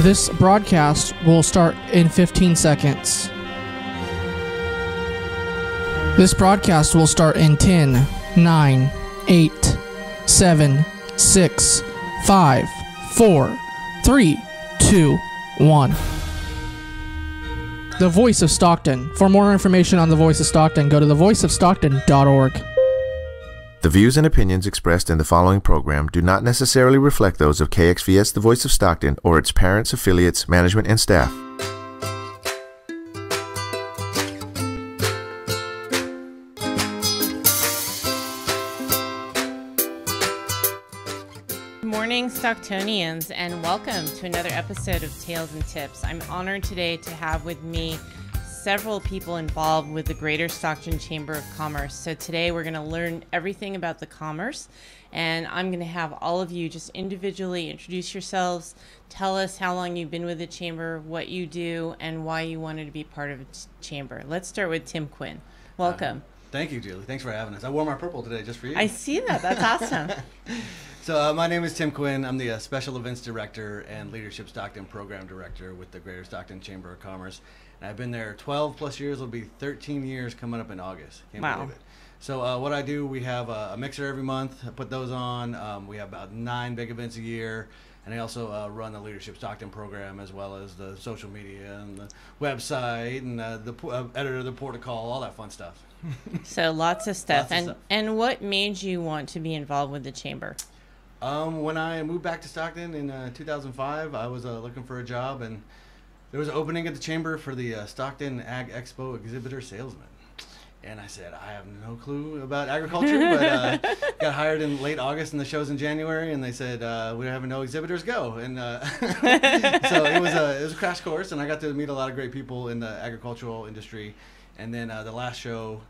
This broadcast will start in 15 seconds. This broadcast will start in 10, 9, 8, 7, 6, 5, 4, 3, 2, 1. The Voice of Stockton. For more information on The Voice of Stockton, go to thevoiceofstockton.org. The views and opinions expressed in the following program do not necessarily reflect those of KXVS The Voice of Stockton or its parents, affiliates, management, and staff. Good morning, Stocktonians, and welcome to another episode of Tales and Tips. I'm honored today to have with me several people involved with the Greater Stockton Chamber of Commerce. So today we're going to learn everything about the commerce, and I'm going to have all of you just individually introduce yourselves, tell us how long you've been with the chamber, what you do, and why you wanted to be part of the chamber. Let's start with Tim Quinn. Welcome. Thank you, Julie. Thanks for having us. I wore my purple today just for you. I see that. That's awesome. So my name is Tim Quinn. I'm the Special Events Director and Leadership Stockton Program Director with the Greater Stockton Chamber of Commerce. And I've been there 12 plus years. It'll be 13 years coming up in August. Can't believe it. So what I do, we have a mixer every month. I put those on. We have about 9 big events a year. And I also run the Leadership Stockton program, as well as the social media and the website and the editor of the protocol, all that fun stuff. So lots of stuff. Lots of stuff. And what made you want to be involved with the chamber? When I moved back to Stockton in 2005, I was looking for a job, and there was an opening at the chamber for the Stockton Ag Expo exhibitor salesman. And I said, I have no clue about agriculture, but got hired in late August, and the show's in January, and they said, we're having no exhibitors, go. And so it was a crash course, and I got to meet a lot of great people in the agricultural industry. And then the last show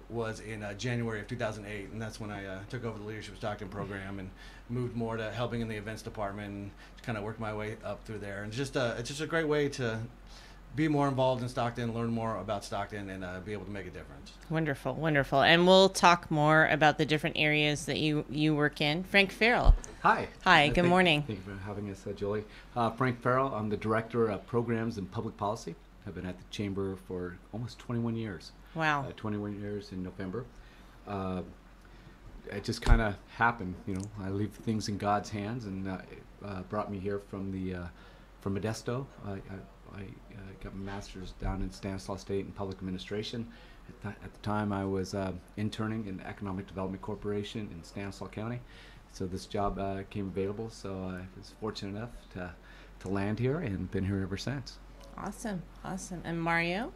was in January of 2008, and that's when I took over the Leadership Stockton program and moved more to helping in the events department and kind of worked my way up through there. And it's just a great way to be more involved in Stockton, learn more about Stockton, and be able to make a difference. Wonderful, wonderful. And we'll talk more about the different areas that you work in. Frank Ferral. Hi. Hi, good morning. Thank you for having us, Julie. Frank Ferral, I'm the Director of Programs and Public Policy. I've been at the Chamber for almost 21 years. Wow. 21 years in November. It just kind of happened, you know. I leave things in God's hands, and it brought me here from Modesto. I got my master's down in Stanislaus State in public administration. At the time, I was interning in Economic Development Corporation in Stanislaus County. So this job came available, so I was fortunate enough to land here and been here ever since. Awesome, awesome. And Mario?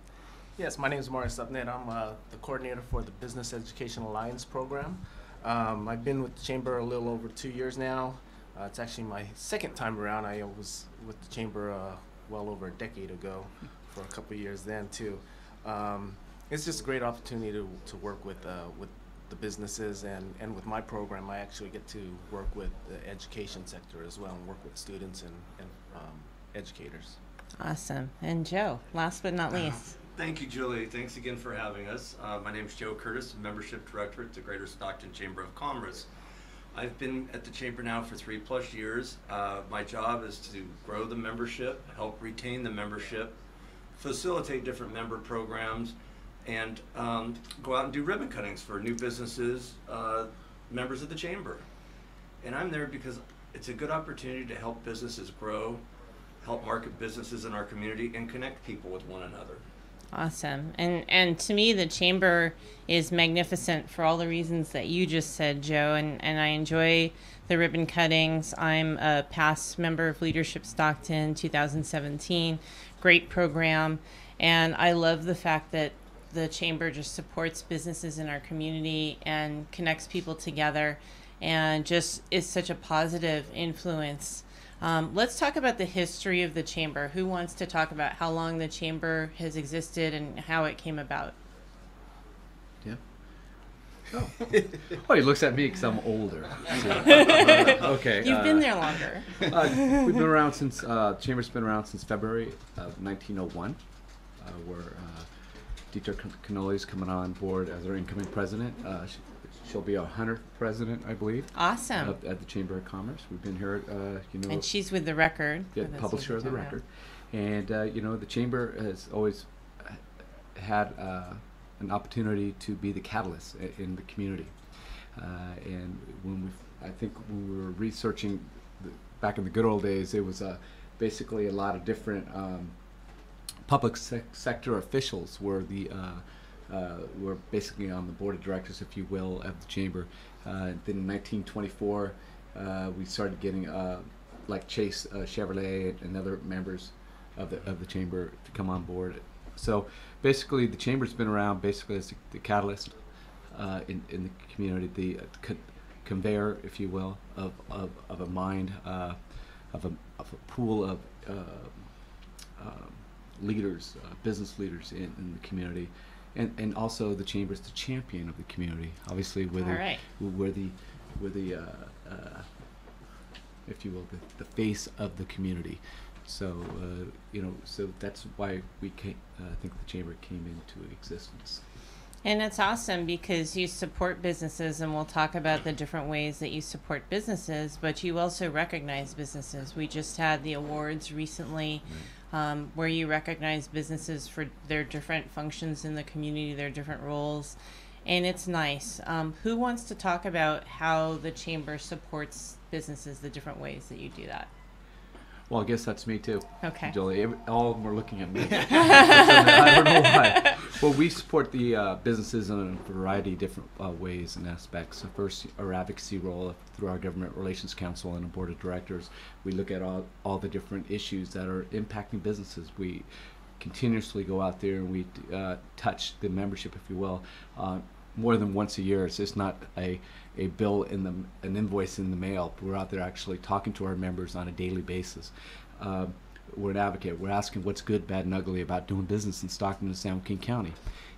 Yes, my name is Mario Supnet. I'm the coordinator for the Business Education Alliance program. I've been with the Chamber a little over 2 years now. It's actually my second time around. I was with the Chamber well over a decade ago for a couple of years then too. It's just a great opportunity to work with the businesses, and with my program I actually get to work with the education sector as well and work with students and educators. Awesome. And Joe, last but not least. Thank you, Julie. Thanks again for having us. My name is Joe Curtis, Membership Director at the Greater Stockton Chamber of Commerce. I've been at the Chamber now for 3+ years. My job is to grow the membership, help retain the membership, facilitate different member programs, and go out and do ribbon cuttings for new businesses, members of the Chamber. And I'm there because it's a good opportunity to help businesses grow, help market businesses in our community, and connect people with one another. Awesome. And to me, the Chamber is magnificent for all the reasons that you just said, Joe, and I enjoy the ribbon cuttings. I'm a past member of Leadership Stockton 2017. Great program. And I love the fact that the Chamber just supports businesses in our community and connects people together and just is such a positive influence. Let's talk about the history of the Chamber. Who wants to talk about how long the Chamber has existed and how it came about? Yeah. Oh, he looks at me because I'm older. So, okay. You've been there longer. We've been around since, Chamber's been around since February of 1901, where Dieter Canoli's coming on board as our incoming president. she'll be our 100th president, I believe. Awesome. At the Chamber of Commerce. We've been here, And she's with the Record. Yeah, publisher of the Record. And, the Chamber has always had an opportunity to be the catalyst in the community. And I think when we were researching back in the good old days, it was basically a lot of different public sector officials were basically on the board of directors, if you will, of the Chamber. Then in 1924, we started getting like Chase Chevrolet and other members of the Chamber to come on board. So basically, the Chamber's been around basically as the catalyst in the community, the conveyor, if you will, of a mind, of a pool of leaders, business leaders in the community, and also the Chamber's the champion of the community. Obviously, we're the if you will, the face of the community. So so that's why we came, I think the Chamber came into existence. And it's awesome because you support businesses, and we'll talk about the different ways that you support businesses, but you also recognize businesses. We just had the awards recently where you recognize businesses for their different functions in the community, their different roles, and it's nice. Who wants to talk about how the Chamber supports businesses, the different ways that you do that? Well, I guess that's me too. Okay. Jolie, all of them are looking at me. I don't know why. Well, we support the businesses in a variety of different ways and aspects. So first, our advocacy role through our Government Relations Council and a board of directors. We look at all the different issues that are impacting businesses. We continuously go out there and we touch the membership, if you will, more than once a year. It's just not a bill an invoice in the mail. We're out there actually talking to our members on a daily basis. We're an advocate. We're asking what's good, bad, and ugly about doing business in Stockton and San Joaquin County.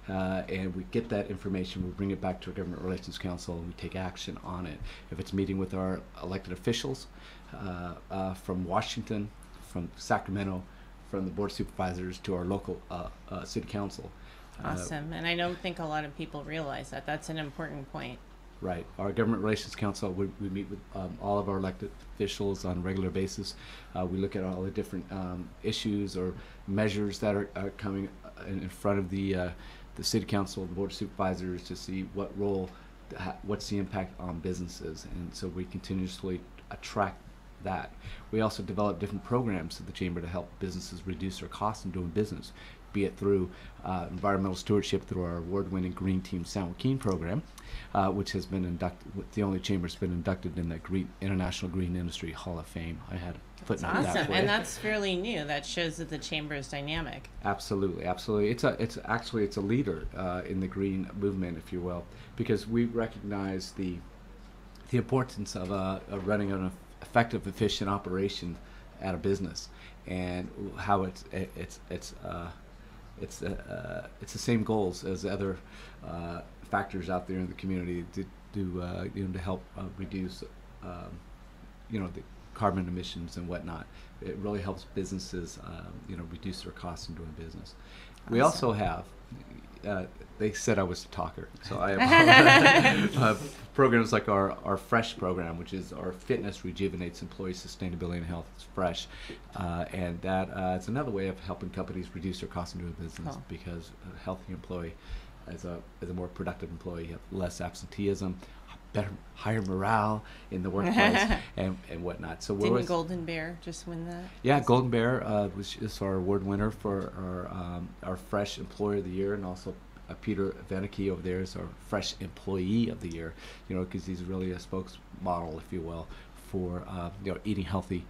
And we get that information, we bring it back to our Government Relations Council, and we take action on it. If it's meeting with our elected officials from Washington, from Sacramento, from the Board of Supervisors to our local City Council. Awesome. And I don't think a lot of people realize that. That's an important point. Right. Our Government Relations Council, we meet with all of our elected officials on a regular basis. We look at all the different issues or measures that are coming in front of the City Council, the Board of Supervisors, to see what role, what's the impact on businesses. And so we continuously track that. We also develop different programs at the Chamber to help businesses reduce their costs in doing business, be it through environmental stewardship through our award-winning Green Team San Joaquin program, which has been inducted, the only chamber that's been inducted in the International Green Industry Hall of Fame. I had a footnote awesome. that way. And that's fairly new. That shows that the Chamber is dynamic. Absolutely, absolutely. It's a leader in the green movement, if you will, because we recognize the importance of running an effective, efficient operation at a business, and how it's the same goals as other factors out there in the community to help reduce the carbon emissions and whatnot. It really helps businesses reduce their costs in doing business. We also have they said I was a talker, so I have programs like our Fresh program, which is our fitness rejuvenates employee sustainability and health. It's Fresh, and that it's another way of helping companies reduce their costs in doing business, because a healthy employee, as a more productive employee, you have less absenteeism, higher morale in the workplace, and whatnot. So didn't Golden Bear just win that? Yeah, Golden Bear was just our award winner for our Fresh Employer of the Year, and also Peter Vanicki over there is our Fresh Employee of the Year. Because he's really a spokesmodel, if you will, for eating healthy,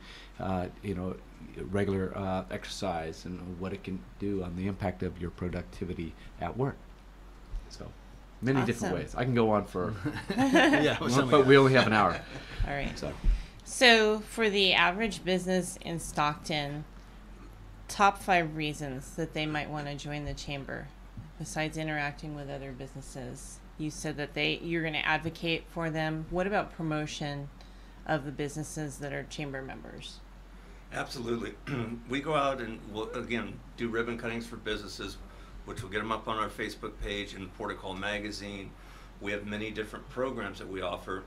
regular exercise, and what it can do on the impact of your productivity at work. So many different ways. I can go on for but we only have an hour. All right. So for the average business in Stockton, top 5 reasons that they might want to join the Chamber, besides interacting with other businesses. You said that you're going to advocate for them. What about promotion of the businesses that are Chamber members? Absolutely. We go out and we'll, again, do ribbon cuttings for businesses, which will get them up on our Facebook page and Portical magazine. We have many different programs that we offer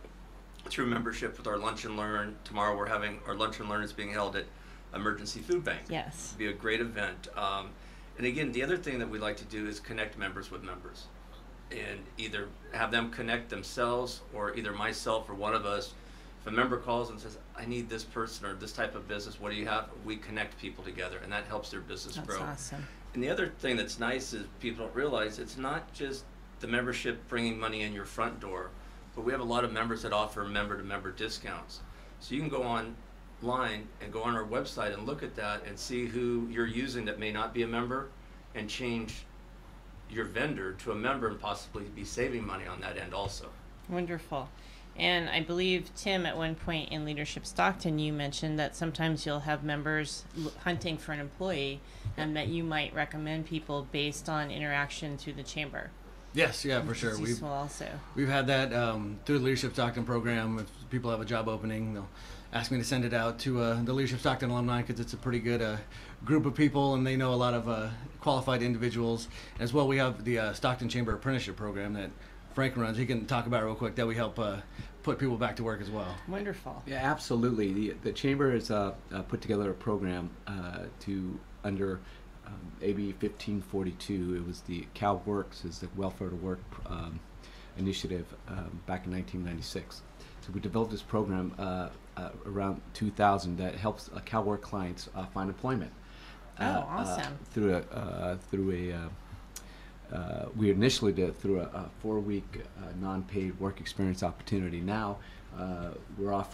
through membership with our Lunch and Learn. Tomorrow we're having our Lunch and Learn is being held at Emergency Food Bank. Yes. It'll be a great event. And again, the other thing that we like to do is connect members with members, and either have them connect themselves, or either myself or one of us. If a member calls and says, I need this person or this type of business, what do you have? We connect people together, and that helps their business grow. That's awesome. And the other thing that's nice is people don't realize it's not just the membership bringing money in your front door, but we have a lot of members that offer member-to-member discounts. So you can go online and go on our website and look at that and see who you're using that may not be a member, and change your vendor to a member and possibly be saving money on that end also. Wonderful. And I believe, Tim, at one point in Leadership Stockton, you mentioned that sometimes you'll have members hunting for an employee, and that you might recommend people based on interaction through the chamber. Yes, yeah, for sure. It's useful also. We've had that through the Leadership Stockton program. If people have a job opening, they'll ask me to send it out to the Leadership Stockton alumni, because it's a pretty good group of people, and they know a lot of qualified individuals. As well, we have the Stockton Chamber Apprenticeship Program that Frank runs. He can talk about it real quick, that we help put people back to work as well. Wonderful. Yeah, absolutely. The chamber has put together a program under AB 1542. It was the CalWorks, is the Welfare to Work initiative back in 1996. So we developed this program around 2000 that helps CalWork clients find employment. Awesome. We initially did it through a 4-week non-paid work experience opportunity. Now we're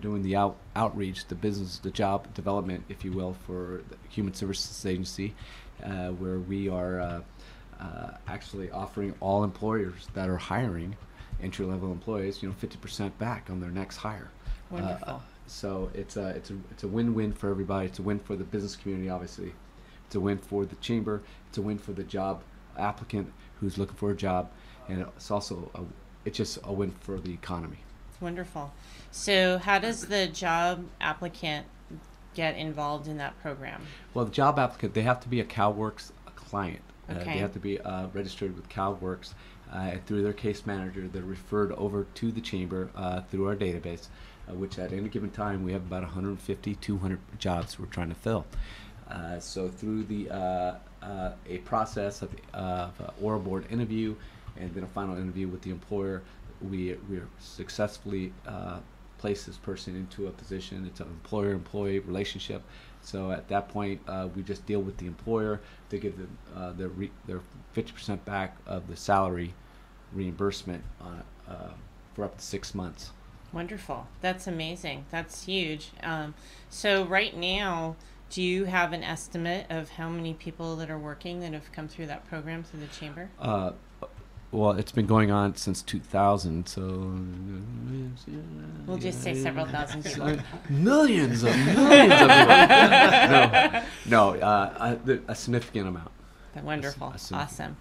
doing the outreach, the job development, if you will, for the Human Services Agency, where we are actually offering all employers that are hiring entry-level employees, 50% back on their next hire. Wonderful. So it's a win-win for everybody. It's a win for the business community, obviously. It's a win for the chamber. It's a win for the job applicant who's looking for a job, and it's also it's just a win for the economy. Wonderful. So how does the job applicant get involved in that program? Well, the job applicant, they have to be a CalWorks client. Okay. They have to be registered with CalWorks. Through their case manager, they're referred over to the chamber through our database, which at any given time we have about 150, 200 jobs we're trying to fill. So through a process of oral board interview and then a final interview with the employer, we successfully place this person into a position. It's an employer-employee relationship. So at that point, we just deal with the employer to give them their 50% back of the salary reimbursement for up to 6 months. Wonderful. That's amazing. That's huge. So right now, do you have an estimate of how many people that are working that have come through that program through the chamber? Well, it's been going on since 2000, so We'll just say several thousand people. Millions of people. A significant amount. Wonderful. A significant.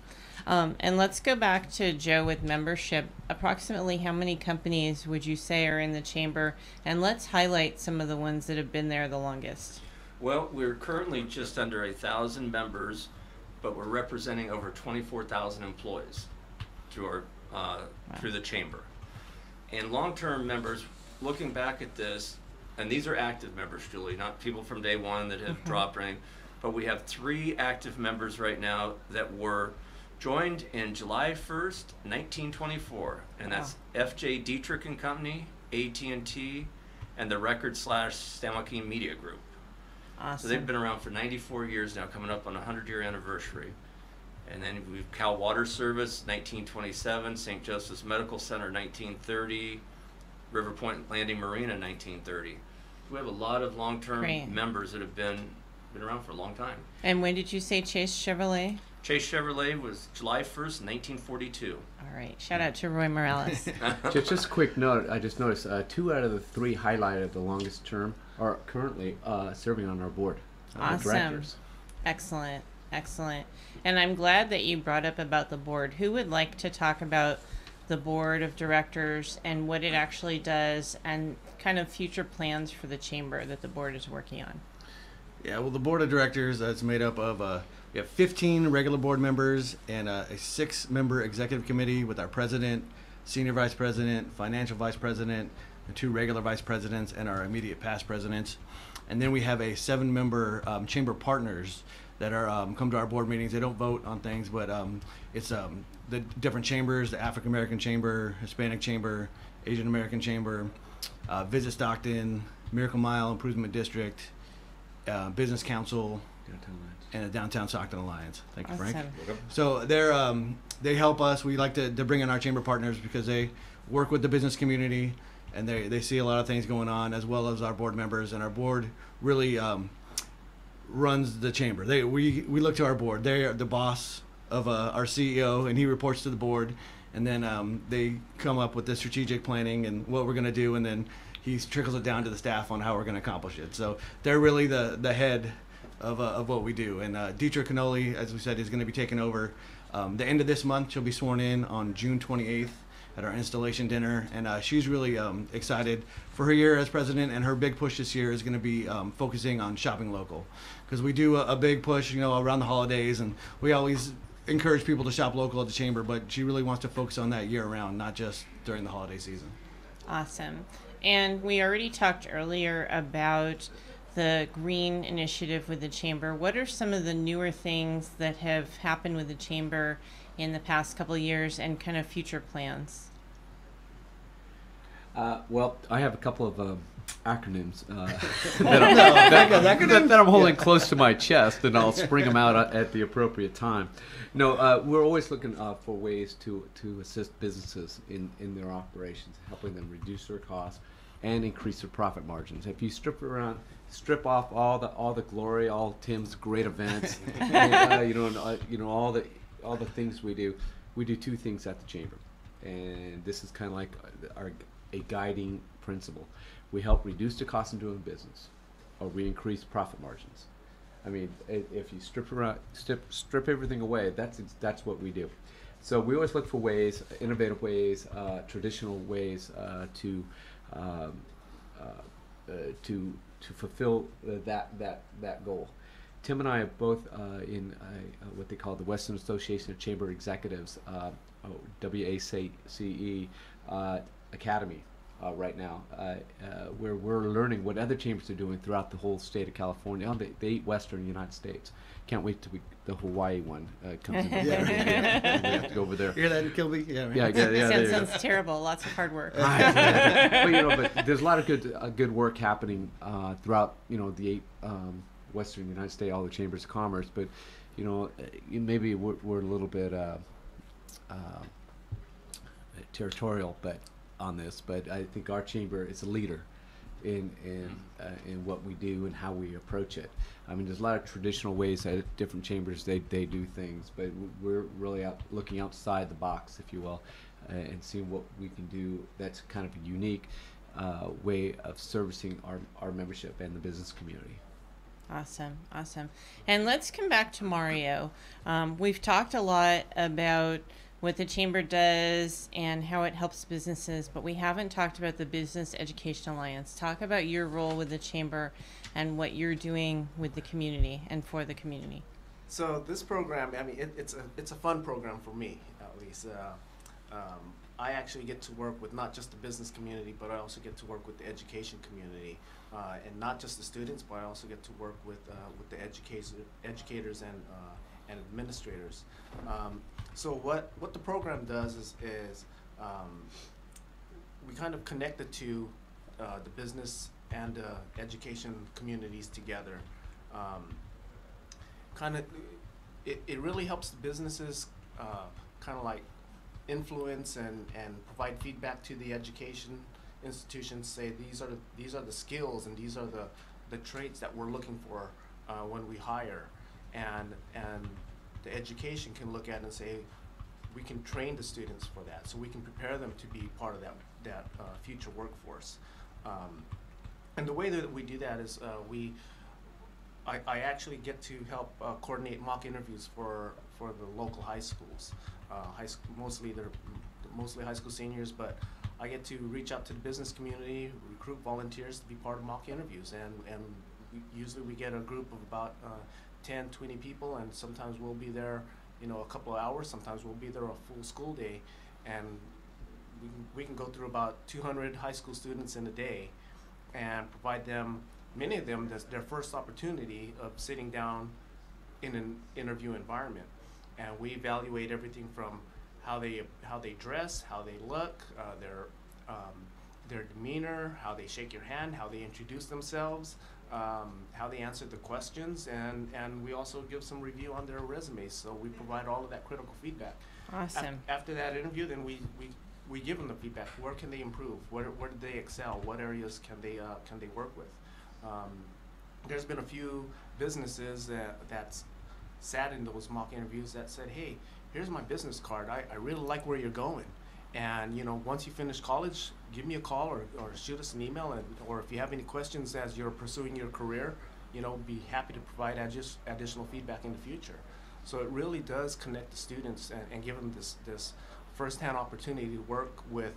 Awesome. And let's go back to Joe with membership. Approximately how many companies would you say are in the chamber? And let's highlight some of the ones that have been there the longest. Well, we're currently just under 1,000 members, but we're representing over 24,000 employees through our through the chamber. And long-term members, looking back at this, and these are active members, Julie, not people from day one that have dropped or anything, but we have 3 active members right now that were joined in July 1st, 1924, and that's F.J. Dietrich and Company, AT&T, and the Record/San Joaquin Media Group. Awesome. So they've been around for 94 years now, coming up on a 100-year anniversary. And then we've Cal Water Service, 1927, St. Joseph's Medical Center, 1930, River Point Landing Marina, 1930. We have a lot of long-term members that have been around for a long time. And when did you say Chase Chevrolet? Chase Chevrolet was July 1st, 1942. All right. Shout out to Roy Morales. Just a quick note, I just noticed 2 out of the 3 highlighted the longest term are currently serving on our board. Awesome. Directors. Excellent. Excellent. And I'm glad that you brought up about the board. Who would like to talk about the board of directors and what it actually does and kind of future plans for the chamber that the board is working on? Yeah, well, the board of directors is made up of we have 15 regular board members and a 6-member executive committee with our president, senior vice president, financial vice president, and 2 regular vice presidents, and our immediate past presidents. And then we have a 7-member chamber partners that are come to our board meetings. They don't vote on things, but it's the different chambers: the African American Chamber, Hispanic Chamber, Asian American Chamber, Visit Stockton, Miracle Mile Improvement District, Business Council, and the Downtown Stockton Alliance. Thank you, Frank. Awesome. So they help us. We like to bring in our chamber partners because they work with the business community and they see a lot of things going on, as well as our board members. And our board really runs the chamber. We look to our board. They are the boss of our CEO, and he reports to the board. And then they come up with the strategic planning and what we're going to do, and then he trickles it down to the staff on how we're going to accomplish it. So they're really the head of what we do. And Deetra Canoli, as we said, is going to be taking over the end of this month. She'll be sworn in on June 28th at our installation dinner, and she's really excited for her year as president. And her big push this year is going to be focusing on shopping local, because we do a big push, around the holidays, and we always encourage people to shop local at the chamber. But she really wants to focus on that year round, not just during the holiday season. Awesome. And we already talked earlier about the green initiative with the chamber. What are some of the newer things that have happened with the chamber in the past couple of years, and kind of future plans? Well, I have a couple of acronyms that I'm holding close to my chest, and I'll spring them out at the appropriate time. No, we're always looking for ways to assist businesses in their operations, helping them reduce their costs and increase their profit margins. If you strip off all the glory, all Tim's great events, and, all the things we do 2 things at the chamber, and this is kind of like a guiding principle. We help reduce the cost of doing business, or we increase profit margins. I mean, if you strip everything away, that's what we do. So we always look for ways, innovative ways, traditional ways to fulfill that goal. Tim and I are both in what they call the Western Association of Chamber Executives, WACE Academy right now, where we're learning what other chambers are doing throughout the whole state of California, the 8 Western United States. Can't wait till the Hawaii one comes in. We have to go over there. You hear that, Kilby? Yeah, right. Yeah, sounds terrible. Lots of hard work. But there's a lot of good work happening throughout the 8 Western United States, all the chambers of commerce. But maybe we're a little bit territorial, but on this. But I think our chamber is a leader in what we do and how we approach it. I mean, there's a lot of traditional ways that different chambers they do things, but we're really looking outside the box, if you will, and seeing what we can do that's kind of a unique way of servicing our membership and the business community. Awesome. And let's come back to Mario. We've talked a lot about what the chamber does and how it helps businesses, but we haven't talked about the Business Education Alliance. Talk about your role with the chamber and what you're doing with the community and for the community. So this program, I mean, it's a fun program for me, at least. I actually get to work with not just the business community, but I also get to work with the education community, and not just the students, but I also get to work with the educators and administrators. So what the program does is we kind of connect the two, the business and education communities together. It really helps the businesses kind of like influence and provide feedback to the education institutions. Say these are the skills and these are the traits that we're looking for when we hire, and the education can look at it and say we can train the students for that, so we can prepare them to be part of that future workforce. And the way that we do that is I actually get to help coordinate mock interviews for the local high schools. Mostly high school seniors, but I get to reach out to the business community, recruit volunteers to be part of mock interviews, and usually we get a group of about 10, 20 people, and sometimes we'll be there, a couple of hours. Sometimes we'll be there a full school day, and we can go through about 200 high school students in a day, and provide them, many of them, their first opportunity of sitting down in an interview environment, and we evaluate everything from how they dress, how they look, their demeanor, how they shake your hand, how they introduce themselves, how they answer the questions, and we also give some review on their resumes. So we provide all of that critical feedback. Awesome. After that interview, then we give them the feedback. Where can they improve? Where did they excel? What areas can they work with? There's been a few businesses that's sat in those mock interviews that said, hey, here's my business card. I really like where you're going. And once you finish college, give me a call or shoot us an email, or if you have any questions as you're pursuing your career, be happy to provide additional feedback in the future. So it really does connect the students and give them this first-hand opportunity to work with.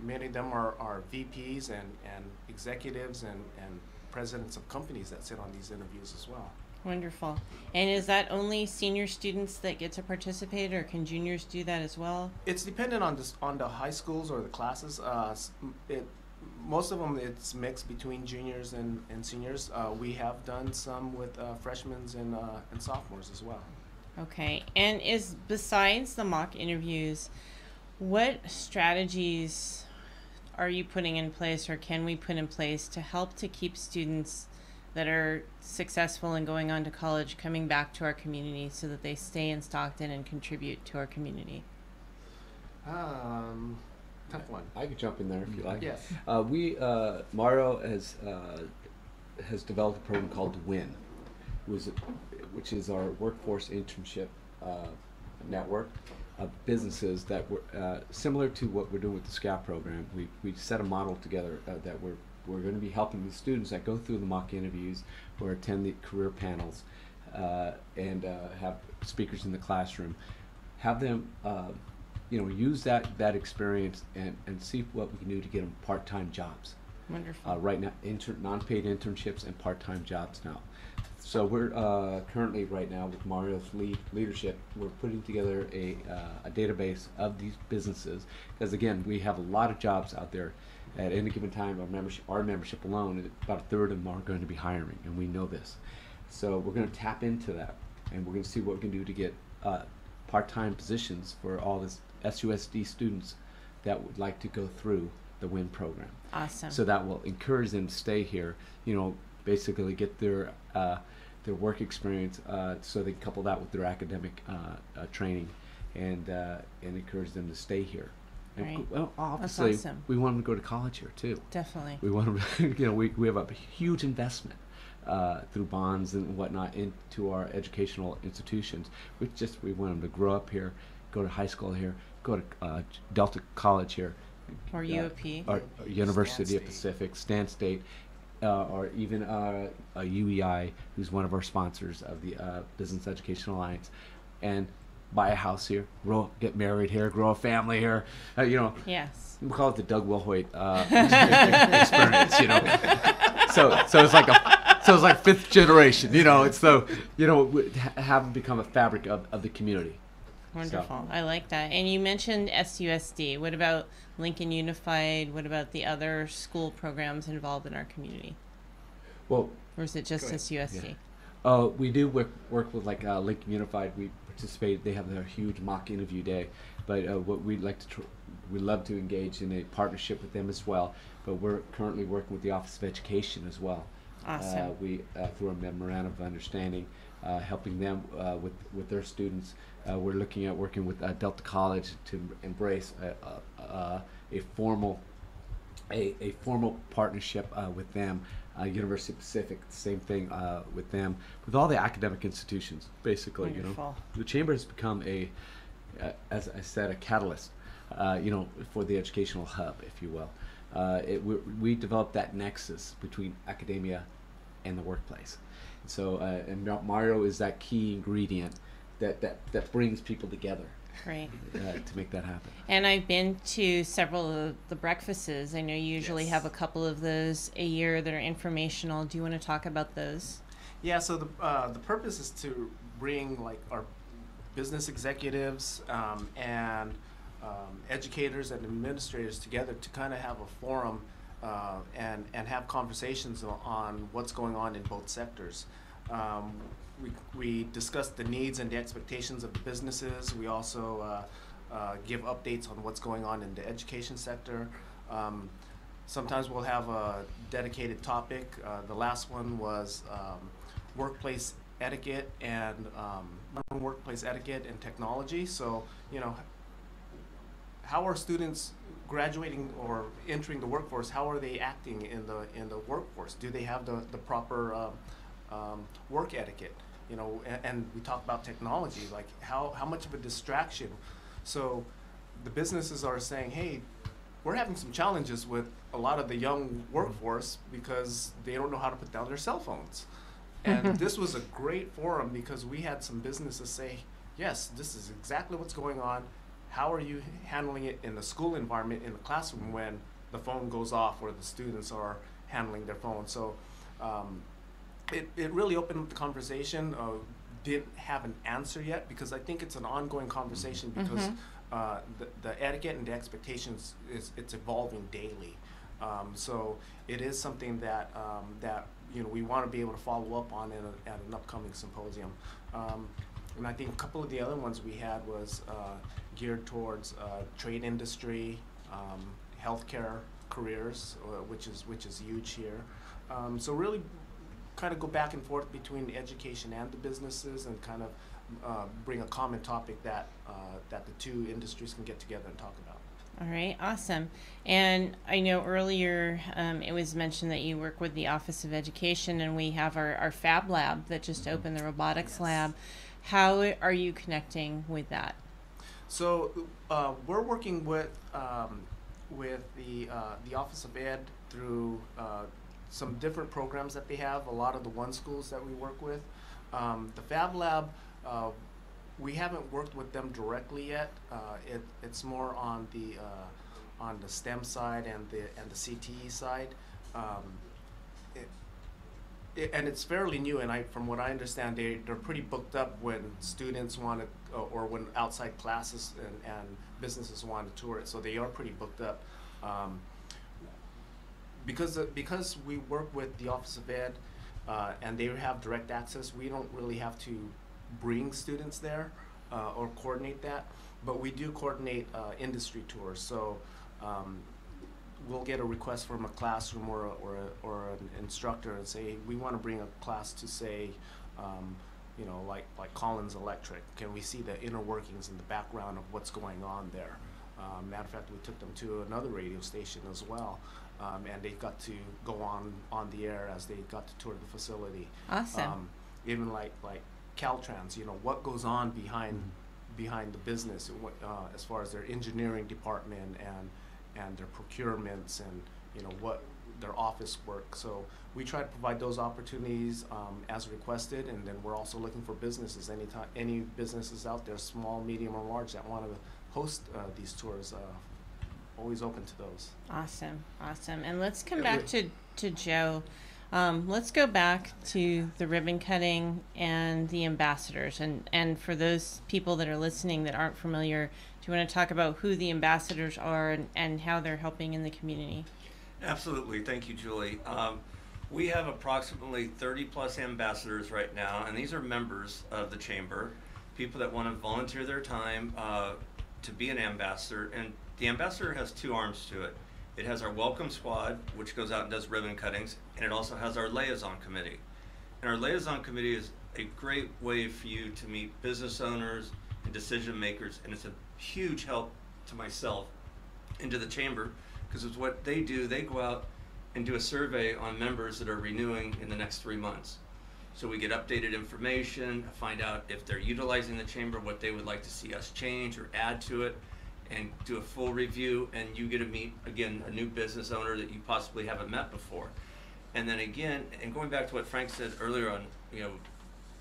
Many of them are VPs and executives and presidents of companies that sit on these interviews as well. Wonderful. And is that only senior students that get to participate, or can juniors do that as well? It's dependent on the high schools or the classes. Most of them, it's mixed between juniors and seniors. We have done some with freshmen and sophomores as well. Okay. And besides the mock interviews, what strategies are you putting in place, or can we put in place, to help to keep students that are successful in going on to college coming back to our community so that they stay in Stockton and contribute to our community? Tough one. I could jump in there if you like. Yes. Mario has developed a program called Win, which is our workforce internship network of businesses that were similar to what we're doing with the SCAP program. We set a model together that we're going to be helping the students that go through the mock interviews or attend the career panels and have speakers in the classroom, have them use that experience and see what we can do to get them part-time jobs. Wonderful. Right now, non-paid internships and part-time jobs now. So we're currently right now with Mario's leadership, we're putting together a database of these businesses, because again, we have a lot of jobs out there. At any given time, our membership alone, about a third of them are going to be hiring, and we know this. So we're going to tap into that, and we're going to see what we can do to get part-time positions for all this SUSD students that would like to go through the WIN program. Awesome. So that will encourage them to stay here, basically get their work experience, so they can couple that with their academic training, and encourage them to stay here. And Right. well, obviously, That's awesome. we want them to go to college here too. Definitely. We want them, we have a huge investment through bonds and whatnot into our educational institutions. We want them to grow up here, go to high school here, go to Delta College here, Or UOP. or University of Pacific, Stan State, or even a UEI, who's one of our sponsors of the Business Education Alliance, and buy a house here, get married here, grow a family here. Yes. We call it the Doug Wilhoit experience. So it's like fifth generation. It's have them become a fabric of the community. Wonderful. I like that. And you mentioned SUSD. What about Lincoln Unified? What about the other school programs involved in our community? Well, or is it just SUSD? Yeah. We do work with Lincoln Unified. We participate. They have their huge mock interview day, but what we'd like to we'd love to engage in a partnership with them as well. But we're currently working with the Office of Education as well. Awesome. We through a memorandum of understanding, helping them with their students. We're looking at working with Delta College to embrace a formal partnership with them. University of Pacific, same thing with them, with all the academic institutions, basically. Wonderful. The Chamber has become as I said, a catalyst, for the educational hub, if you will. We developed that nexus between academia and the workplace. So, and Mario is that key ingredient that brings people together. Great. to make that happen. And I've been to several of the breakfasts. I know you usually Yes. have a couple of those a year that are informational. Do you want to talk about those? Yeah, so the purpose is to bring like our business executives and educators and administrators together to kind of have a forum and have conversations on what's going on in both sectors. We discuss the needs and the expectations of the businesses. We also give updates on what's going on in the education sector. Sometimes we'll have a dedicated topic. The last one was workplace etiquette and workplace etiquette and technology. So, you know, how are students graduating or entering the workforce? How are they acting in the workforce? Do they have the proper work etiquette? You know, and we talk about technology, like how much of a distraction. So the businesses are saying, hey, we're having some challenges with a lot of the young workforce because they don't know how to put down their cell phones. And this was a great forum because we had some businesses say, yes, this is exactly what's going on. How are you handling it in the school environment, in the classroom, when the phone goes off or the students are handling their phone? So it really opened up the conversation. Didn't have an answer yet because I think it's an ongoing conversation because the etiquette and the expectations it's evolving daily. So it is something that you know we want to be able to follow up on at an upcoming symposium. And I think a couple of the other ones we had was geared towards trade industry, healthcare careers, which is huge here. So really kind of go back and forth between the education and the businesses and kind of bring a common topic that the two industries can get together and talk about. All right, awesome. And I know earlier it was mentioned that you work with the Office of Education, and we have our Fab Lab that just opened, the robotics lab. How are you connecting with that? So we're working with the Office of Ed through some different programs that they have. A lot of the one schools that we work with. The Fab Lab. We haven't worked with them directly yet. It's more on the STEM side and the CTE side, and it's fairly new. And from what I understand, they're pretty booked up when students want to, or when outside classes and businesses want to tour it. So they are pretty booked up. Because we work with the Office of Ed, and they have direct access, we don't really have to bring students there or coordinate that, but we do coordinate industry tours. So we'll get a request from a classroom or an instructor and say, we want to bring a class to, say, you know, like Collins Electric. Can we see the inner workings and the background of what's going on there? Matter of fact, we took them to another radio station as well, and they got to go on the air as they got to tour the facility. Awesome. Even like Caltrans, you know, what goes on behind the business, as far as their engineering department and their procurements and, you know, what their office work. So we try to provide those opportunities as requested, and then we're also looking for businesses. Any businesses out there, small, medium, or large, that want to host these tours, always open to those. Awesome. And let's come back to Joe. Let's go back to the ribbon cutting and the ambassadors. And for those people that are listening that aren't familiar, do you want to talk about who the ambassadors are and how they're helping in the community? Absolutely. Thank you, Julie. We have approximately 30 plus ambassadors right now, and these are members of the Chamber, people that want to volunteer their time to be an ambassador. And the ambassador has two arms to it. It has our welcome squad, which goes out and does ribbon cuttings, and it also has our liaison committee. And our liaison committee is a great way for you to meet business owners and decision makers, and it's a huge help to myself and to the Chamber, because it's what they do. They go out and do a survey on members that are renewing in the next 3 months. So we get updated information, find out if they're utilizing the Chamber, what they would like to see us change or add to it, and do a full review, and you get to meet, again, a new business owner that you possibly haven't met before. And then again, and going back to what Frank said earlier on, you know,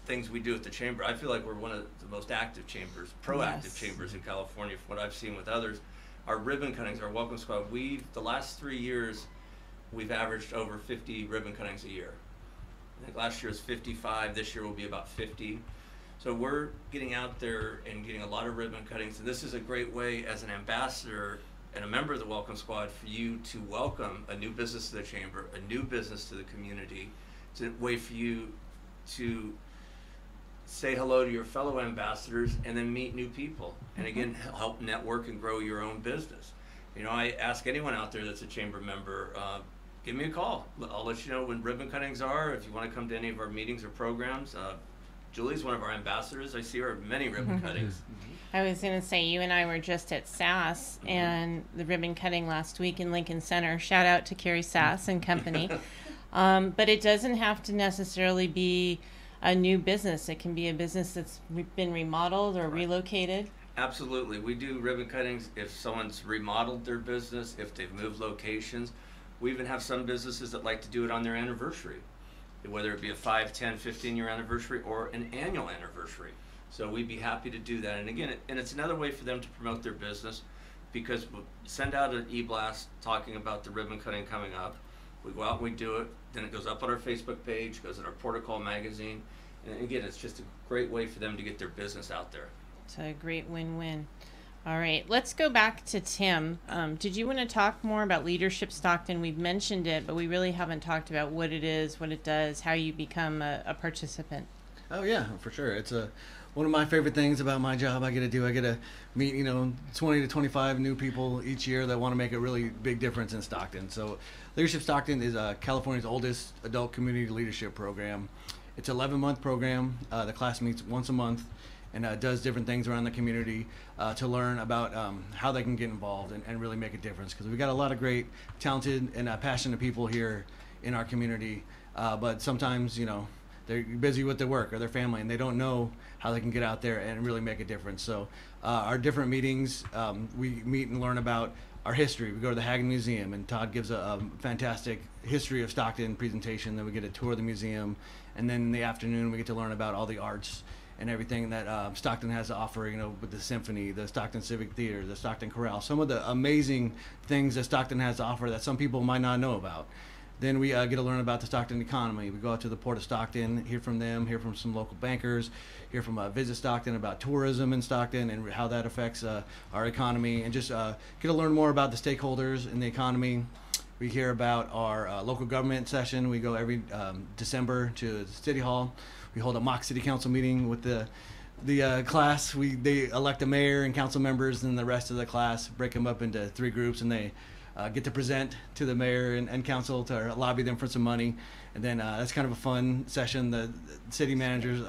things we do at the chamber, I feel like we're one of the most active chambers, proactive Yes. chambers in California from what I've seen with others. Our ribbon cuttings, our welcome squad, the last 3 years, we've averaged over 50 ribbon cuttings a year. I think last year was 55, this year will be about 50. So we're getting out there and getting a lot of ribbon cuttings, and this is a great way as an ambassador and a member of the Welcome Squad for you to welcome a new business to the chamber, a new business to the community. It's a way for you to say hello to your fellow ambassadors and then meet new people. And again, help network and grow your own business. You know, I ask anyone out there that's a chamber member, give me a call. I'll let you know when ribbon cuttings are. If you want to come to any of our meetings or programs, Julie's one of our ambassadors. I see her at many ribbon cuttings. I was going to say, you and I were just at SAS and the ribbon cutting last week in Lincoln Center. Shout out to Carrie Sass and company. But it doesn't have to necessarily be a new business. It can be a business that's been remodeled or relocated. Absolutely. We do ribbon cuttings if someone's remodeled their business, if they've moved locations. We even have some businesses that like to do it on their anniversary, whether it be a 5, 10, 15-year anniversary or an annual anniversary. So we'd be happy to do that. And again, it's another way for them to promote their business, because we'll send out an e-blast talking about the ribbon cutting coming up. We go out and we do it. Then it goes up on our Facebook page, goes in our Protocol magazine. And again, it's just a great way for them to get their business out there. It's a great win-win. All right, let's go back to Tim. Did you want to talk more about Leadership Stockton? We've mentioned it, but we really haven't talked about what it is, what it does, how you become a participant. Oh yeah, for sure. It's one of my favorite things about my job. I get to meet 20 to 25 new people each year that want to make a really big difference in Stockton. So Leadership Stockton is California's oldest adult community leadership program. It's an 11-month program. The class meets once a month and does different things around the community to learn about how they can get involved and really make a difference. Because we've got a lot of great, talented, and passionate people here in our community, but sometimes, they're busy with their work or their family, and they don't know how they can get out there and really make a difference. So our different meetings, we meet and learn about our history. We go to the Hagen Museum, and Todd gives a fantastic history of Stockton presentation. Then we get a tour of the museum, and then in the afternoon we get to learn about all the arts and everything that Stockton has to offer, with the symphony, the Stockton Civic Theater, the Stockton Chorale, some of the amazing things that Stockton has to offer that some people might not know about. Then we get to learn about the Stockton economy. We go out to the Port of Stockton, hear from them, hear from some local bankers, hear from Visit Stockton about tourism in Stockton and how that affects our economy, and just get to learn more about the stakeholders in the economy. We hear about our local government session. We go every December to City Hall. We hold a mock city council meeting with the class. They elect a mayor and council members, and the rest of the class break them up into 3 groups, and they get to present to the mayor and council to lobby them for some money. And then that's kind of a fun session. The city manager's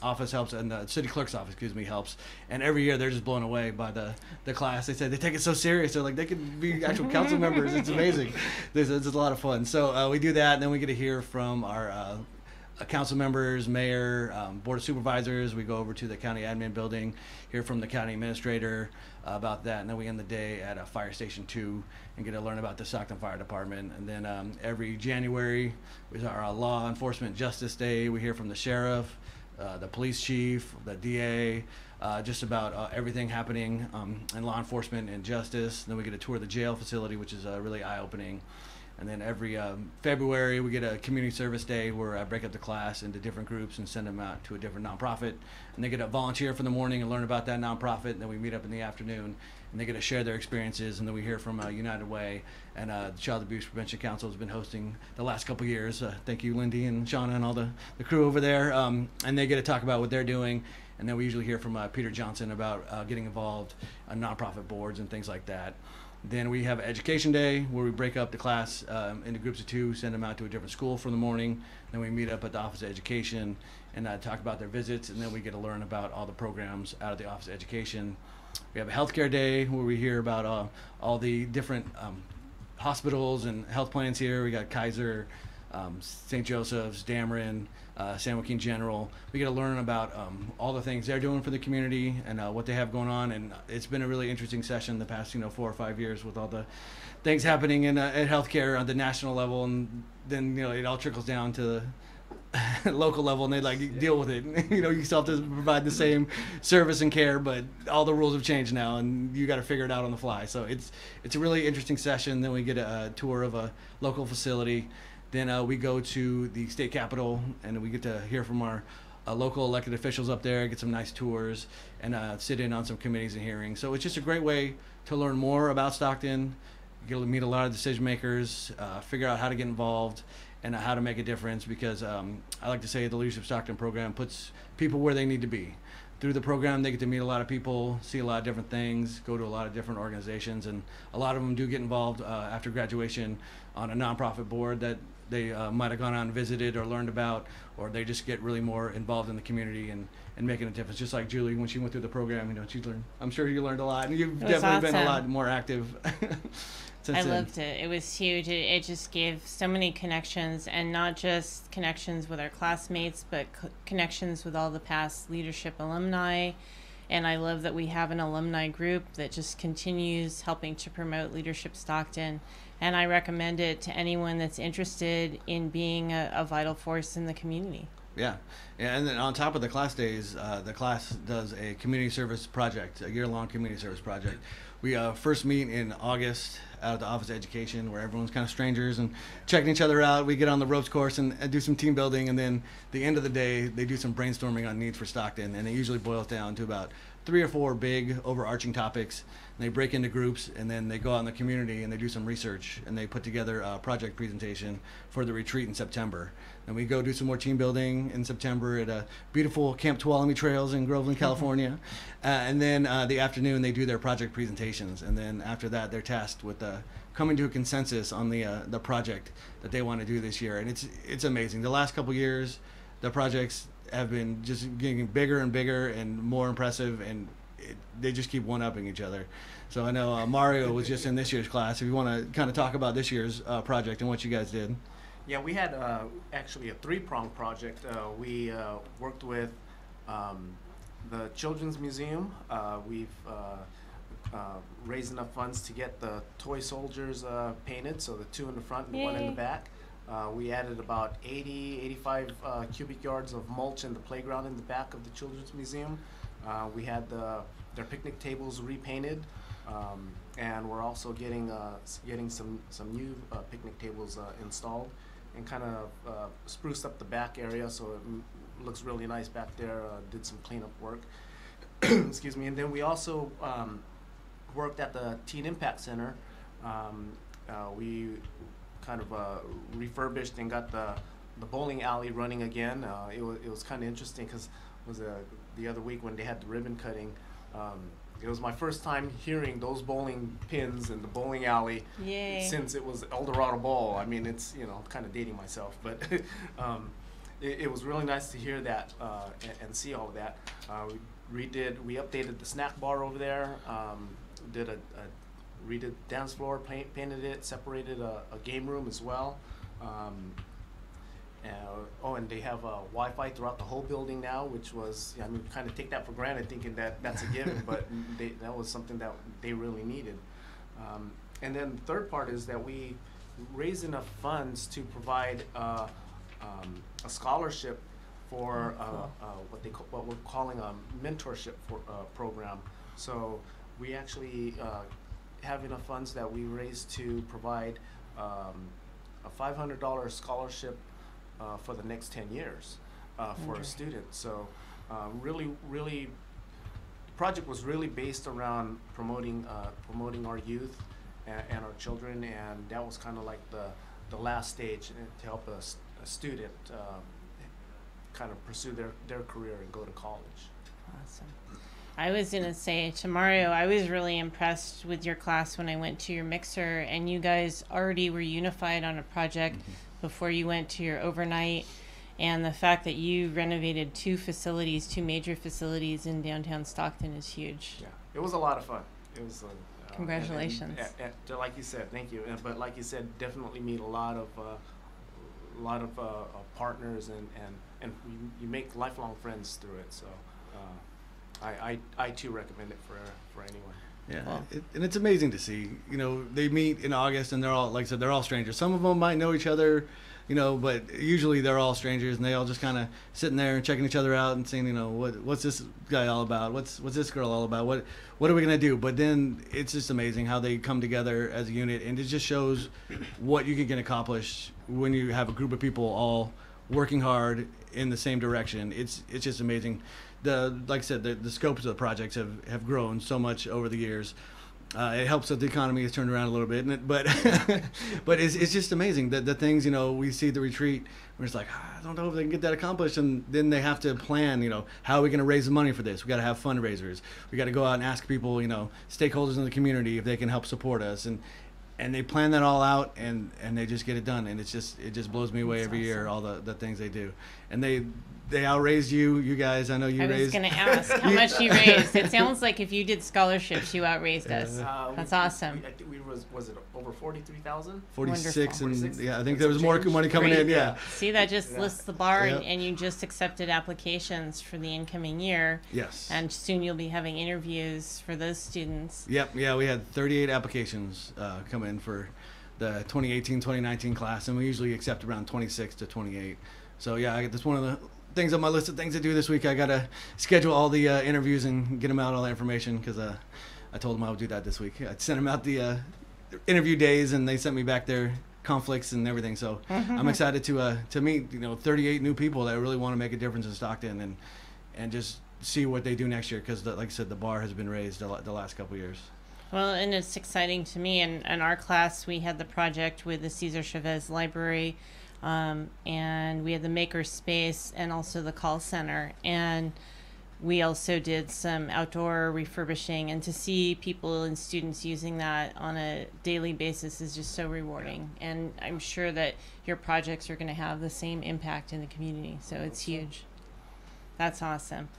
office helps, and the city clerk's office, helps. And every year they're just blown away by the class. They said they take it so serious. They're like, they could be actual council members. It's amazing. It's a lot of fun. So we do that, and then we get to hear from our council members, mayor, board of supervisors. We go over to the county admin building, hear from the county administrator about that, and then we end the day at Fire Station 2 and get to learn about the Stockton Fire Department. And then every January is our Law Enforcement Justice Day. We hear from the sheriff, the police chief, the DA, just about everything happening in law enforcement and justice. And then we get a tour of the jail facility, which is really eye-opening. And then every February, we get a community service day where I break up the class into different groups and send them out to a different nonprofit. And they get to volunteer for the morning and learn about that nonprofit. And then we meet up in the afternoon, and they get to share their experiences. And then we hear from United Way, and the Child Abuse Prevention Council has been hosting the last couple years. Thank you, Lindy and Shauna and all the crew over there. And they get to talk about what they're doing. And then we usually hear from Peter Johnson about getting involved on nonprofit boards and things like that. Then we have Education Day, where we break up the class into groups of 2, send them out to a different school for the morning. Then we meet up at the Office of Education and talk about their visits, and then we get to learn about all the programs out of the Office of Education. We have a Healthcare Day, where we hear about all the different hospitals and health plans here. We got Kaiser, St. Joseph's, Dameron, San Joaquin General. We get to learn about all the things they're doing for the community and what they have going on. And it's been a really interesting session the past 4 or 5 years with all the things happening in healthcare on the national level, and then it all trickles down to local level, and they like deal with it. You know, you still have to provide the same service and care, but all the rules have changed now, and you got to figure it out on the fly. So it's a really interesting session. Then we get a tour of a local facility. Then we go to the state capitol, and we get to hear from our local elected officials up there, get some nice tours, and sit in on some committees and hearings. So it's just a great way to learn more about Stockton, get to meet a lot of decision makers, figure out how to get involved, and how to make a difference, because I like to say the Leadership Stockton program puts people where they need to be. Through the program, they get to meet a lot of people, see a lot of different things, go to a lot of different organizations, and a lot of them do get involved after graduation on a nonprofit board that they might have gone out and visited or learned about, or they just get really more involved in the community and making a difference. Just like Julie, when she went through the program, you know, she learned. I'm sure you learned a lot, and you've definitely been a lot more active. I loved it. It was huge. It just gave so many connections, and not just connections with our classmates, but connections with all the past leadership alumni. And I love that we have an alumni group that just continues helping to promote Leadership Stockton. And I recommend it to anyone that's interested in being a vital force in the community. Yeah, and then on top of the class days, the class does a community service project, a year-long community service project. We first meet in August out at the Office of Education, where everyone's kind of strangers and checking each other out. We get on the ropes course and do some team building, and then the end of the day, they do some brainstorming on needs for Stockton, and it usually boils down to about 3 or 4 big overarching topics. And they break into groups, and then they go out in the community and they do some research, and they put together a project presentation for the retreat in September. And we go do some more team building in September at a beautiful Camp Tuolumne Trails in Groveland, California. And then the afternoon they do their project presentations, and then after that they're tasked with coming to a consensus on the project that they want to do this year. And it's amazing. The last couple years, the projects have been just getting bigger and bigger and more impressive, and they just keep one-upping each other. So I know Mario was just in this year's class. If you want to kind of talk about this year's project and what you guys did. Yeah, we had actually a 3-pronged project. We worked with the Children's Museum. We've raised enough funds to get the toy soldiers painted, so the 2 in the front and the 1 in the back. We added about 85 cubic yards of mulch in the playground in the back of the Children's Museum. We had their picnic tables repainted, and we're also getting some new picnic tables installed, and kind of spruced up the back area so it looks really nice back there. Did some cleanup work. Excuse me. And then we also worked at the Teen Impact Center. We kind of refurbished and got the bowling alley running again. It was kind of interesting because it was the other week when they had the ribbon cutting. It was my first time hearing those bowling pins in the bowling alley. Yay. Since it was El Dorado Bowl. I mean, it's, you know, kind of dating myself, but it was really nice to hear that and see all of that. We updated the snack bar over there. Redid dance floor, painted it, separated a game room as well. And they have Wi-Fi throughout the whole building now, which was, I mean, kind of take that for granted, thinking that that's a given, but that was something that they really needed. And then the third part is that we raised enough funds to provide a scholarship for what we're calling a mentorship program. So we actually have enough funds that we raised to provide a $500 scholarship for the next 10 years for a student. So really, the project was really based around promoting our youth and our children, and that was kind of like the last stage to help a student kind of pursue their career and go to college. Awesome. I was going to say to Mario, I was really impressed with your class when I went to your mixer, and you guys already were unified on a project before you went to your overnight, and the fact that you renovated 2 major facilities in downtown Stockton is huge. Yeah, it was a lot of fun. It was congratulations. And like you said, thank you. But like you said, definitely meet a lot of partners, and you make lifelong friends through it. So I too recommend it for anyone. Yeah, Wow. And it's amazing to see. You know, they meet in August, and they're all, like I said, they're all strangers. Some of them might know each other you know, but usually they're all strangers, and they all just kind of sitting there and checking each other out and saying, you know, what's this guy all about? What's this girl all about? What are we gonna do? But then it's just amazing how they come together as a unit, and it just shows what you can accomplished when you have a group of people all working hard in the same direction. It's just amazing. Like I said, the scopes of the projects have grown so much over the years. It helps that the economy has turned around a little bit, but but it's just amazing that the things, you know, we see at the retreat, we're just like, I don't know if they can get that accomplished, and then they have to plan, you know, how are we going to raise the money for this? We got to have fundraisers. We got to go out and ask people, you know, stakeholders in the community if they can help support us, and they plan that all out, and they just get it done, and it just blows me away every year, all the things they do, and they outraised you guys. I know you raised. I was going to ask how much you raised. It sounds like if you did scholarships, you outraised us. That's awesome. I think was it over 43,000? 46, and 46? yeah, I think there was more money coming in. Yeah. See, that just lists the bar, Yep. and you just accepted applications for the incoming year. Yes. And soon you'll be having interviews for those students. Yep. Yeah, we had 38 applications come in for the 2018-2019 class, and we usually accept around 26 to 28. So yeah, that's one of the things on my list of things to do this week. I gotta schedule all the interviews and get them out all the information, because I told them I would do that this week. I sent them out the interview days, and they sent me back their conflicts and everything. So I'm excited to meet, you know, 38 new people that really want to make a difference in Stockton, and just see what they do next year, because like I said, the bar has been raised the last couple of years. Well, and it's exciting to me. And in our class, we had the project with the Cesar Chavez Library, and we had the maker space and also the call center, and we also did some outdoor refurbishing, and to see people and students using that on a daily basis is just so rewarding, and I'm sure that your projects are going to have the same impact in the community, so it's huge. That's awesome.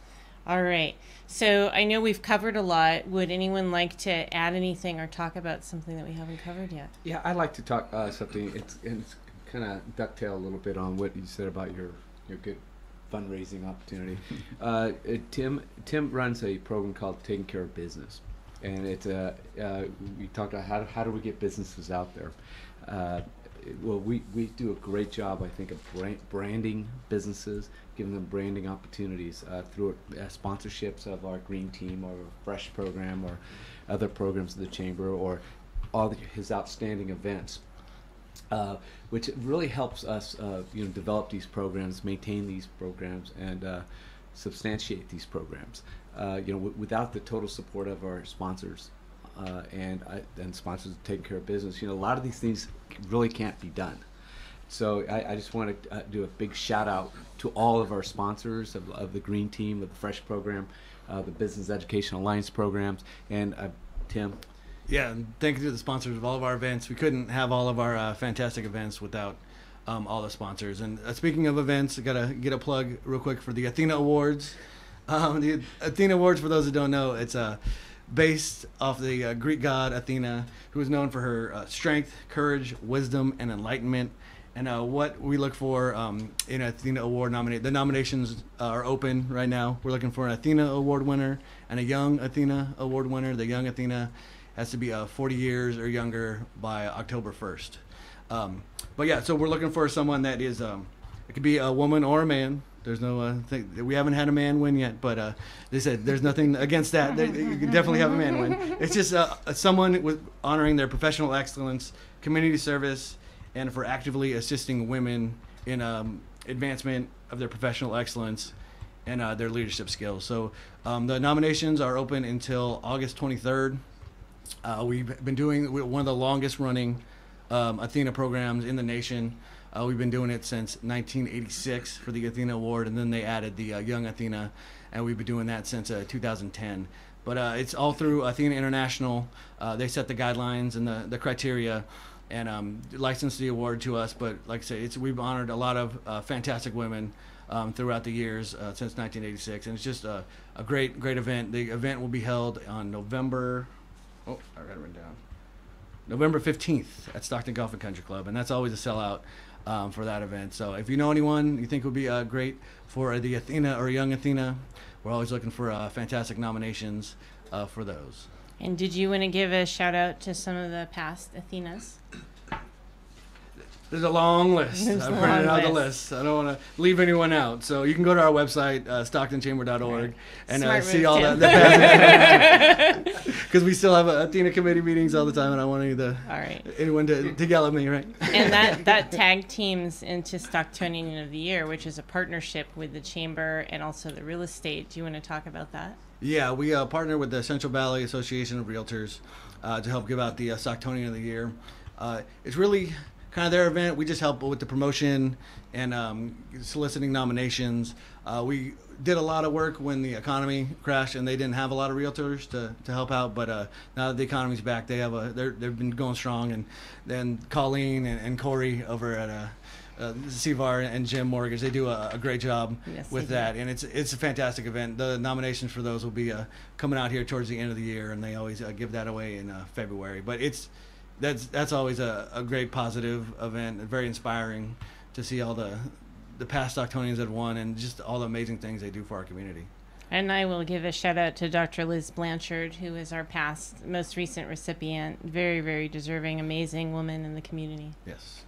All right, so I know we've covered a lot. Would anyone like to add anything or talk about something that we haven't covered yet? Yeah, I'd like to talk something. It's kind of ducktail a little bit on what you said about your good fundraising opportunity. Tim runs a program called Taking Care of Business, and it's we talked about how do we get businesses out there. Well, we do a great job, I think, of branding businesses, giving them branding opportunities through sponsorships of our Green Team or Fresh program or other programs of the Chamber, or all his outstanding events. Which really helps us, develop these programs, maintain these programs, and substantiate these programs. Without the total support of our sponsors and sponsors taking care of business, a lot of these things really can't be done. So I just want to do a big shout out to all of our sponsors of the Green Team, of the Fresh program, the Business Education Alliance programs, and Tim. Yeah, and thank you to the sponsors of all of our events. We couldn't have all of our fantastic events without all the sponsors. And speaking of events, I got to get a plug real quick for the Athena Awards. The Athena Awards, for those that don't know, it's based off the Greek god Athena, who is known for her strength, courage, wisdom, and enlightenment. And what we look for in an Athena Award the nominations are open right now. We're looking for an Athena Award winner and a Young Athena Award winner. The Young Athena has to be 40 years or younger by October 1st. But yeah, so we're looking for someone that is, it could be a woman or a man. There's no thing. We haven't had a man win yet, but they said there's nothing against that. You can definitely have a man win. It's just someone with honoring their professional excellence, community service, and for actively assisting women in advancement of their professional excellence and their leadership skills. So the nominations are open until August 23rd. We've been doing one of the longest running Athena programs in the nation. We've been doing it since 1986 for the Athena Award, and then they added the Young Athena, and we've been doing that since 2010. But it's all through Athena International. They set the guidelines and the criteria and licensed the award to us. But like I say, we've honored a lot of fantastic women throughout the years since 1986, and it's just a great event. The event will be held on November 15th at Stockton Golf and Country Club, and that's always a sellout for that event. So if you know anyone you think would be great for the Athena or Young Athena, we're always looking for fantastic nominations for those. And did you want to give a shout out to some of the past Athenas? There's a long list. There's I a printed long out the list. list. I don't want to leave anyone out. So you can go to our website, stocktonchamber.org, and Smart see move, all Tim. the because we still have Athena committee meetings all the time, and I want All right. anyone to yell at me, right? And that tag teams into Stocktonian of the Year, which is a partnership with the Chamber and also the real estate. Do you want to talk about that? Yeah, we partner with the Central Valley Association of Realtors to help give out the Stocktonian of the Year. It's really kind of their event. We just help with the promotion and soliciting nominations. We did a lot of work when the economy crashed and they didn't have a lot of realtors to help out. But now that the economy's back, they've been going strong. And then Colleen and Corey over at CVAR and Jim Mortgage, they do a great job with that, and it's a fantastic event. The nominations for those will be coming out here towards the end of the year, and they always give that away in February. But that's always a great positive event, very inspiring to see all the past Stocktonians that won and just all the amazing things they do for our community. And I will give a shout out to Dr. Liz Blanchard, who is our most recent recipient. Very, very deserving, amazing woman in the community. Yes.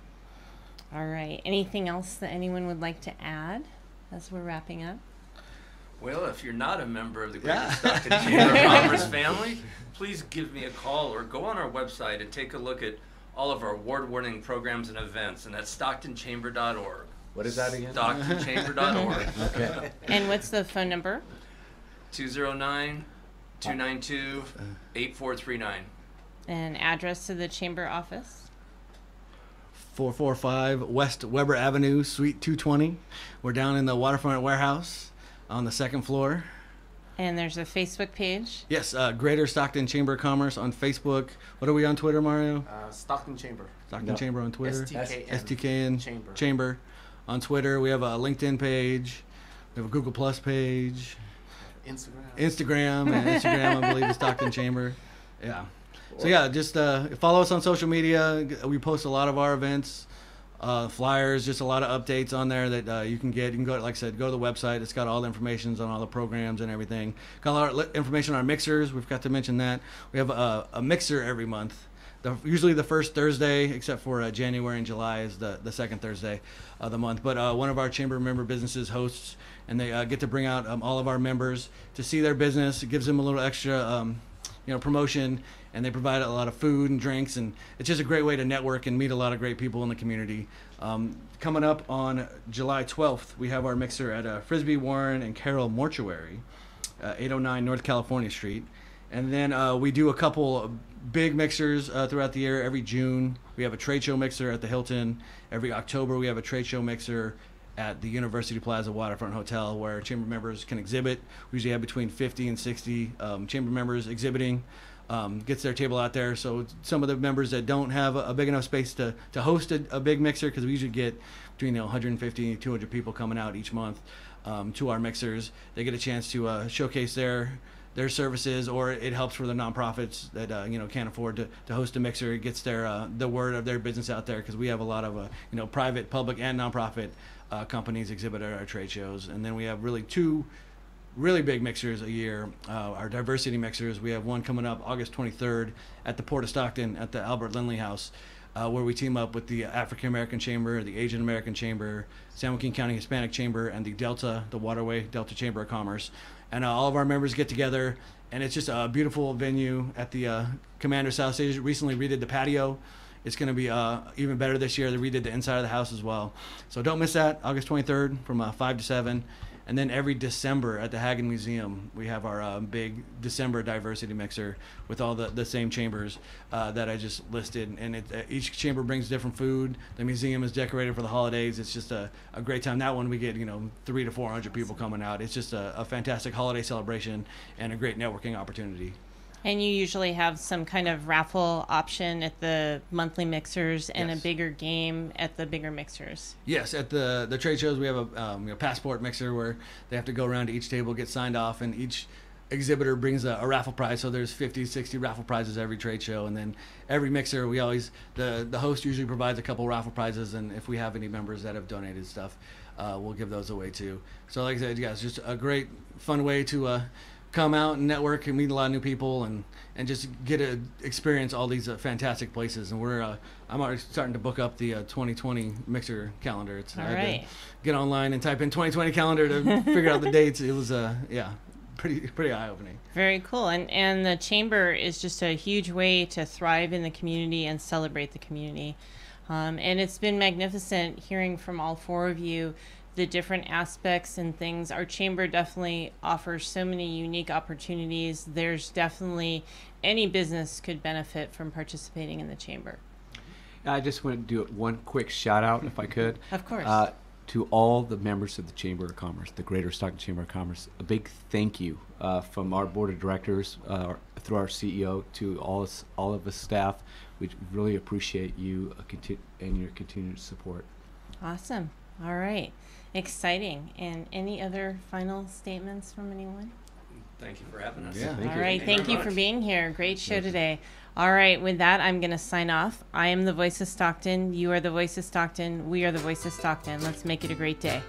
All right. Anything else that anyone would like to add as we're wrapping up? Well, if you're not a member of the Greater Stockton Chamber of Commerce family, please give me a call or go on our website and take a look at all of our award-winning programs and events, and that's stocktonchamber.org. What is that again? stocktonchamber.org. Okay. And what's the phone number? 209-292-8439. And address to the Chamber office? 445 West Weber Avenue, Suite 220. We're down in the waterfront warehouse on the second floor. And there's a Facebook page? Yes, Greater Stockton Chamber of Commerce on Facebook. What are we on Twitter, Mario? Stockton Chamber. Stockton Chamber on Twitter. STKN. STKN Chamber on Twitter. We have a LinkedIn page. We have a Google Plus page. Instagram, I believe, is Stockton Chamber. Yeah. So yeah, just follow us on social media. We post a lot of our events, flyers, just a lot of updates on there that you can get. You can go, like I said, go to the website. It's got all the information on all the programs and everything. Got a lot of information on our mixers. We've got to mention that. We have a mixer every month. Usually the first Thursday, except for January and July is the second Thursday of the month. But one of our chamber member businesses hosts, and they get to bring out all of our members to see their business. It gives them a little extra promotion, and they provide a lot of food and drinks, and it's just a great way to network and meet a lot of great people in the community. Coming up on July 12th, we have our mixer at Frisbee, Warren, and Carroll Mortuary, 809 North California Street. And then we do a couple big mixers throughout the year. Every June, we have a trade show mixer at the Hilton. Every October, we have a trade show mixer at the University Plaza Waterfront Hotel, where chamber members can exhibit. We usually have between 50 and 60 chamber members exhibiting. Gets their table out there, so some of the members that don't have a big enough space to host a big mixer, because we usually get between 150 and 200 people coming out each month to our mixers, they get a chance to showcase their services, or it helps for the nonprofits that can't afford to host a mixer. It gets the word of their business out there, because we have a lot of private, public, and nonprofit companies exhibit at our trade shows. And then we have two really big mixers a year, our diversity mixers. We have one coming up August 23rd at the Port of Stockton at the Albert Lindley House, where we team up with the African American Chamber, the Asian American Chamber, San Joaquin County Hispanic Chamber, and the Waterway Delta Chamber of Commerce. And all of our members get together, and it's just a beautiful venue at the Commander South Stage. Recently redid the patio. It's going to be even better this year. They redid the inside of the house as well. So don't miss that, August 23rd from 5 to 7. And then every December at the Hagen Museum, we have our big December diversity mixer with all the same chambers that I just listed. And each chamber brings different food. The museum is decorated for the holidays. It's just a great time. That one we get 300 to 400 people coming out. It's just a fantastic holiday celebration and a great networking opportunity. And you usually have some kind of raffle option at the monthly mixers and Yes. a bigger game at the bigger mixers. Yes, at the trade shows we have a passport mixer where they have to go around to each table, get signed off, and each exhibitor brings a raffle prize. So there's 50, 60 raffle prizes every trade show, and then every mixer we always the host usually provides a couple raffle prizes, and if we have any members that have donated stuff, we'll give those away too. So like I said, yeah, it's just a great fun way to come out and network and meet a lot of new people and just get to experience all these fantastic places. And I'm already starting to book up the 2020 mixer calendar. I had to get online and type in 2020 calendar to figure out the dates. It was pretty eye-opening. Very cool. And the Chamber is just a huge way to thrive in the community and celebrate the community. And it's been magnificent hearing from all four of you the different aspects and things. Our Chamber definitely offers so many unique opportunities. There's definitely any business could benefit from participating in the Chamber. I just want to do one quick shout out, if I could. Of course. To all the members of the Chamber of Commerce, the Greater Stockton Chamber of Commerce, a big thank you from our board of directors through our CEO to all of us staff. We really appreciate you and your continued support. Awesome. All right. Exciting. And any other final statements from anyone? Thank you for having us. Yeah. All right. Thank you for being here. Great show today. All right. With that, I'm going to sign off. I am the voice of Stockton. You are the voice of Stockton. We are the voice of Stockton. Let's make it a great day.